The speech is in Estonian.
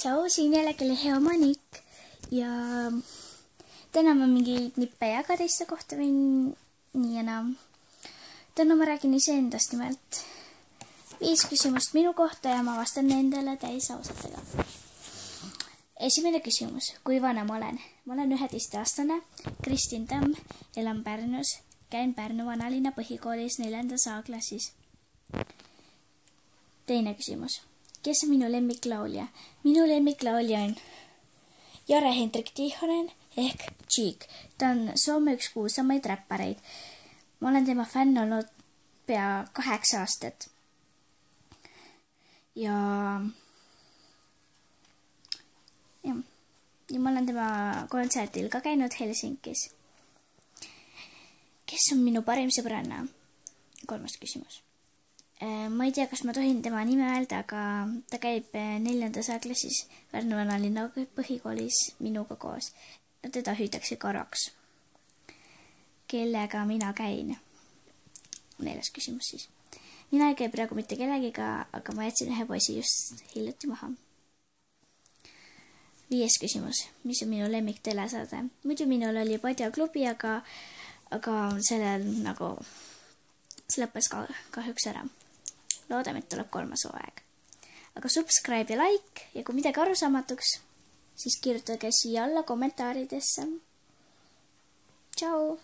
Tšau, siin jällegi oli hea Monik ja täna ma mingi nippe jaga teiste kohta või nii enam. Täna ma räägin iseendast nimelt 5 küsimust minu kohta ja ma vastan nendele täis ausatega. Esimene küsimus, kui vana ma olen? Ma olen 11-aastane, Kristin Tamm, elan Pärnus, käin Pärnu vanalinna põhikoolis 4. A-klassis. Teine küsimus. Kes on minu lemmiklaulja? Minu lemmiklaulja on Jare-Hendrik Tiihonen ehk Cheek. Ta on Soome üks kuulsamaid räppareid. Ma olen tema fänn olnud pea 8 aastat. Ja ma olen tema kontsertil ka käinud Helsingis. Kes on minu parim sõbranna? 3. küsimus. Ma ei tea, kas ma tohin tema nime öelda, aga ta käib 4. A-klassis Pärnu vanalinna põhikoolis minuga koos. Teda hüütakse Karaks, kellega mina käin. 4. küsimus siis. Mina ei käi praegu mitte kellegiga, aga ma jätsin ühe poisi just hiljuti maha. 5. küsimus. Mis on minu lemmik telesaade? Muidu minul oli Padja klubi, aga sellel nagu see lõppes kahjuks ära. Loodame, et tuleb 3. hooaeg. Aga subscribe ja like ja kui midagi arusaamatuks, siis kirjutage siia alla kommentaaridesse. Tšau!